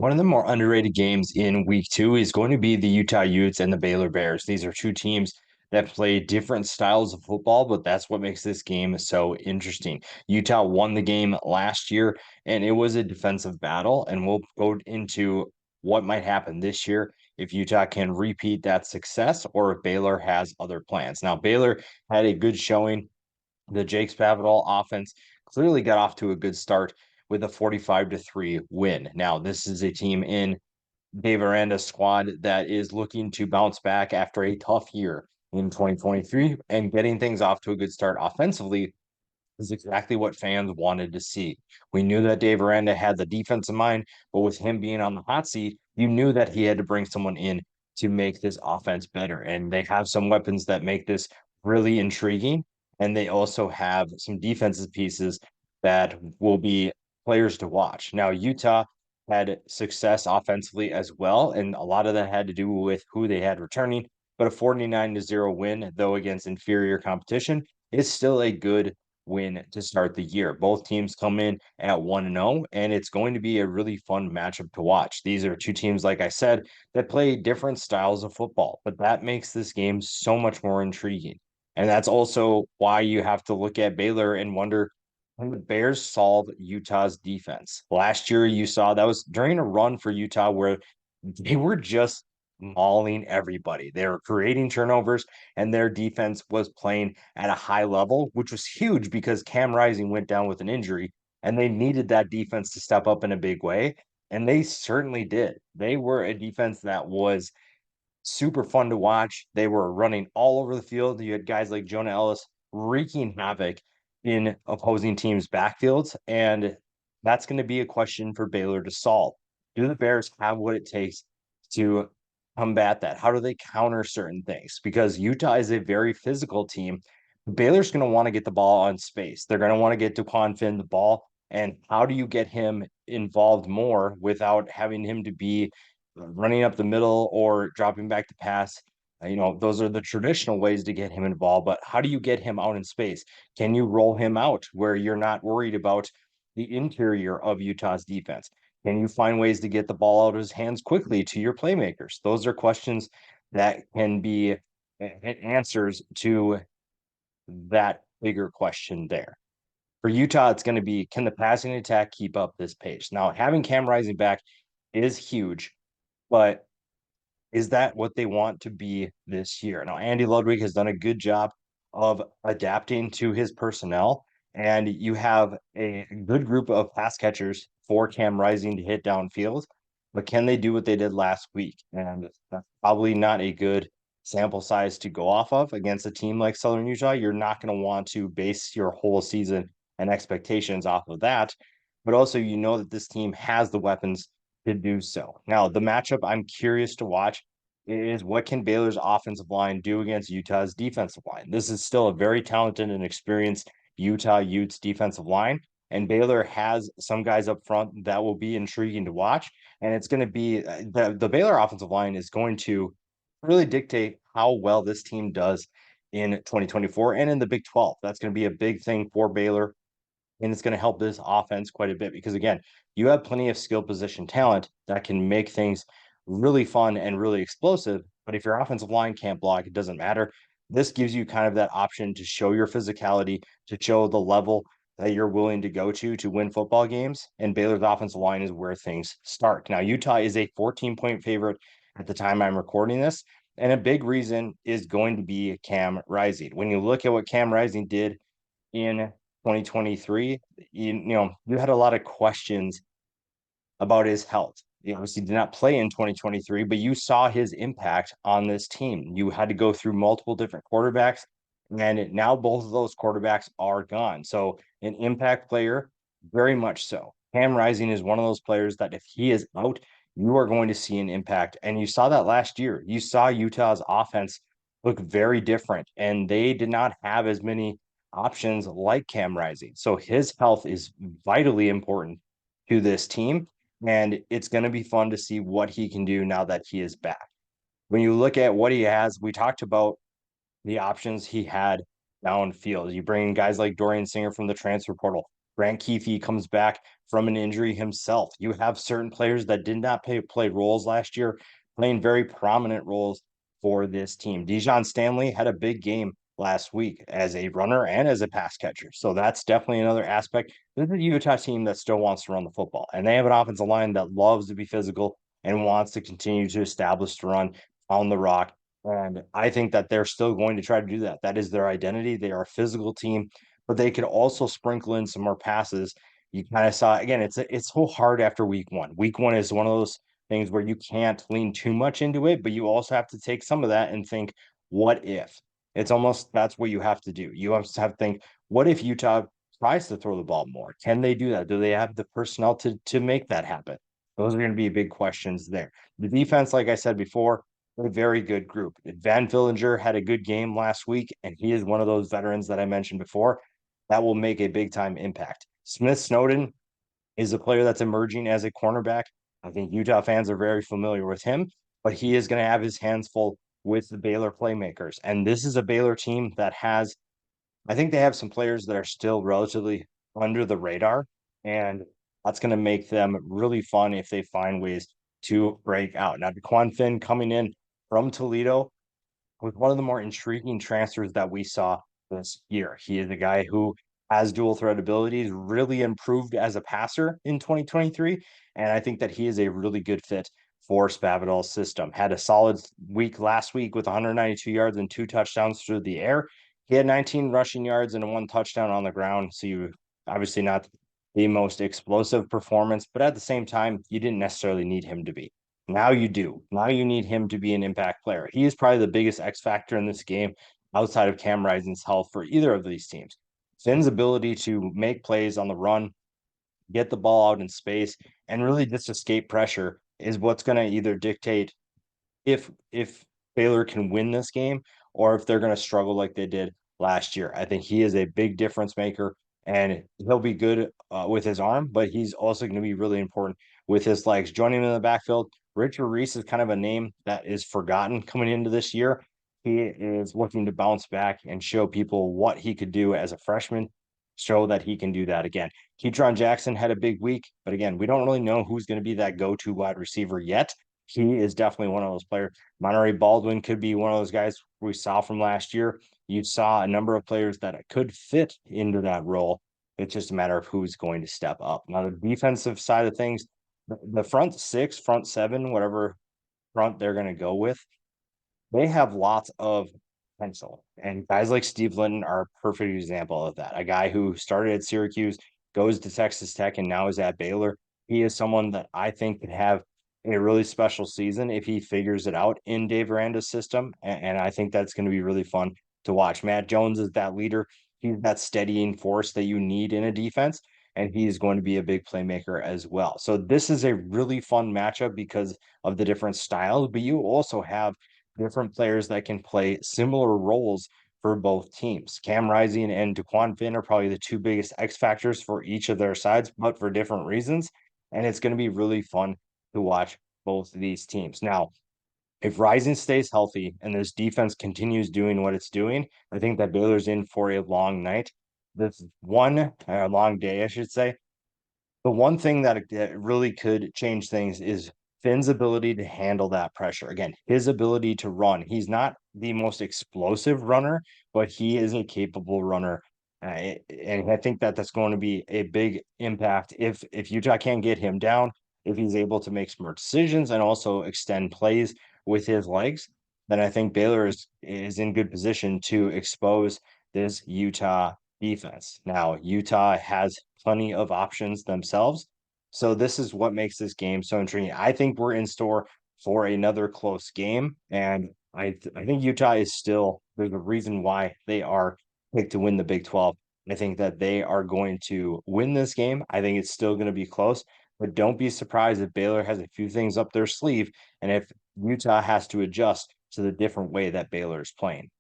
One of the more underrated games in week two is going to be the Utah Utes and the Baylor Bears. These are two teams that play different styles of football, but that's what makes this game so interesting. Utah won the game last year, and it was a defensive battle. And we'll go into what might happen this year if Utah can repeat that success or if Baylor has other plans. Now, Baylor had a good showing. The Jake Spavital offense clearly got off to a good start with a 45-3 win. Now, this is a team in Dave Aranda's squad that is looking to bounce back after a tough year in 2023 and getting things off to a good start offensively is exactly what fans wanted to see. We knew that Dave Aranda had the defense in mind, but with him being on the hot seat, you knew that he had to bring someone in to make this offense better. And they have some weapons that make this really intriguing. And they also have some defensive pieces that will be players to watch. Now, Utah had success offensively as well, and a lot of that had to do with who they had returning. But a 49-0 win, though against inferior competition, is still a good win to start the year. Both teams come in at 1-0, and it's going to be a really fun matchup to watch. These are two teams, like I said, that play different styles of football, but that makes this game so much more intriguing. And that's also why you have to look at Baylor and wonder, can the Bears solve Utah's defense? Last year, you saw that was during a run for Utah where they were just mauling everybody. They were creating turnovers, and their defense was playing at a high level, which was huge because Cam Rising went down with an injury, and they needed that defense to step up in a big way. And they certainly did. They were a defense that was super fun to watch. They were running all over the field. You had guys like Jonah Ellis wreaking havoc in opposing teams' backfields, and that's going to be a question for Baylor to solve. Do the Bears have what it takes to combat that? How do they counter certain things? Because Utah is a very physical team. Baylor's going to want to get the ball on space. They're going to want to get Daquan Finn the ball. And how do you get him involved more without having him to be running up the middle or dropping back to pass? Those are the traditional ways to get him involved, but how do you get him out in space? Can you roll him out where you're not worried about the interior of Utah's defense? Can you find ways to get the ball out of his hands quickly to your playmakers? Those are questions that can be answers to that bigger question there. For Utah, it's going to be, can the passing attack keep up this pace? Now, having Cam Rising back is huge, but is that what they want to be this year? Now, Andy Ludwig has done a good job of adapting to his personnel, and you have a good group of pass catchers for Cam Rising to hit downfield. But can they do what they did last week? And that's probably not a good sample size to go off of against a team like Southern Utah. You're not going to want to base your whole season and expectations off of that. But also, you know that this team has the weapons to do so. Now, the matchup I'm curious to watch is what can Baylor's offensive line do against Utah's defensive line? This is still a very talented and experienced Utah Utes defensive line, and Baylor has some guys up front that will be intriguing to watch. And it's going to be the Baylor offensive line is going to really dictate how well this team does in 2024 and in the Big 12. That's going to be a big thing for Baylor, and it's going to help this offense quite a bit because, again, you have plenty of skill position talent that can make things really fun and really explosive. But if your offensive line can't block, it doesn't matter. This gives you kind of that option to show your physicality, to show the level that you're willing to go to win football games. And Baylor's offensive line is where things start. Now, Utah is a 14-point favorite at the time I'm recording this. And a big reason is going to be Cam Rising. When you look at what Cam Rising did in 2023, you had a lot of questions about his health. He obviously did not play in 2023, but you saw his impact on this team. You had to go through multiple different quarterbacks, and now both of those quarterbacks are gone. So an impact player, very much so. Cam Rising is one of those players that if he is out, you are going to see an impact. And you saw that last year. You saw Utah's offense look very different, and they did not have as many options like Cam Rising. So his health is vitally important to this team. And it's going to be fun to see what he can do now that he is back. When you look at what he has, we talked about the options he had downfield. You bring in guys like Dorian Singer from the transfer portal, Grant Keefe comes back from an injury himself. You have certain players that did not play roles last year, playing very prominent roles for this team. Dejon Stanley had a big game last week as a runner and as a pass catcher. So that's definitely another aspect. This is a Utah team that still wants to run the football, and they have an offensive line that loves to be physical and wants to continue to establish the run on the rock. And I think that they're still going to try to do that. That is their identity. They are a physical team, but they could also sprinkle in some more passes. You kind of saw again, it's so hard after week one. Week one is one of those things where you can't lean too much into it, but you also have to take some of that and think, what if? It's almost that's what you have to do. You have to think, what if Utah tries to throw the ball more? Can they do that? Do they have the personnel to make that happen? Those are going to be big questions there. The defense, like I said before, a very good group. Van Villinger had a good game last week, and he is one of those veterans that I mentioned before that will make a big time impact. Smith Snowden is a player that's emerging as a cornerback. I think Utah fans are very familiar with him, but he is going to have his hands full with the Baylor playmakers. And this is a Baylor team that has, I think they have some players that are still relatively under the radar, and that's going to make them really fun if they find ways to break out. Now, DeQuan Finn coming in from Toledo was one of the more intriguing transfers that we saw this year. He is a guy who has dual threat abilities, really improved as a passer in 2023. And I think that he is a really good fit for Spavital's system. Had a solid week last week with 192 yards and 2 touchdowns through the air. He had 19 rushing yards and 1 touchdown on the ground. So you obviously not the most explosive performance, but at the same time, you didn't necessarily need him to be. Now you do. Now you need him to be an impact player. He is probably the biggest X factor in this game outside of Cam Rising's health for either of these teams. Finn's ability to make plays on the run, get the ball out in space, and really just escape pressure is what's going to either dictate if Baylor can win this game or if they're going to struggle like they did last year. I think he is a big difference maker, and he'll be good with his arm, but he's also going to be really important with his legs. Joining him in the backfield, Richard Reese is kind of a name that is forgotten coming into this year. He is looking to bounce back and show people what he could do as a freshman, show that he can do that again. Ketron Jackson had a big week, but again, we don't really know who's going to be that go-to wide receiver yet. He is definitely one of those players. Monterey Baldwin could be one of those guys we saw from last year. You saw a number of players that could fit into that role. It's just a matter of who's going to step up. Now, the defensive side of things, the front six, front seven, whatever front they're going to go with, they have lots of potential. And guys like Steve Linton are a perfect example of that. A guy who started at Syracuse, goes to Texas Tech, and now is at Baylor. He is someone that I think could have a really special season if he figures it out in Dave Aranda's system. And I think that's going to be really fun to watch. Matt Jones is that leader. He's that steadying force that you need in a defense. And he's going to be a big playmaker as well. So this is a really fun matchup because of the different styles, but you also have different players that can play similar roles for both teams. Cam Rising and DeQuan Finn are probably the two biggest X factors for each of their sides, but for different reasons. And it's going to be really fun to watch both of these teams. Now, if Rising stays healthy and this defense continues doing what it's doing, I think that Baylor's in for a long night. This one, a long day, I should say. The one thing that really could change things is Finn's ability to handle that pressure. Again, his ability to run. He's not the most explosive runner, but he is a capable runner. And I think that that's going to be a big impact if Utah can't get him down, if he's able to make smart decisions and also extend plays with his legs, then I think Baylor is in good position to expose this Utah defense. Now, Utah has plenty of options themselves. So this is what makes this game so intriguing. I think we're in store for another close game. And I think Utah is still, there's a reason why they are picked to win the Big 12. I think that they are going to win this game. I think it's still going to be close, but don't be surprised if Baylor has a few things up their sleeve and if Utah has to adjust to the different way that Baylor is playing.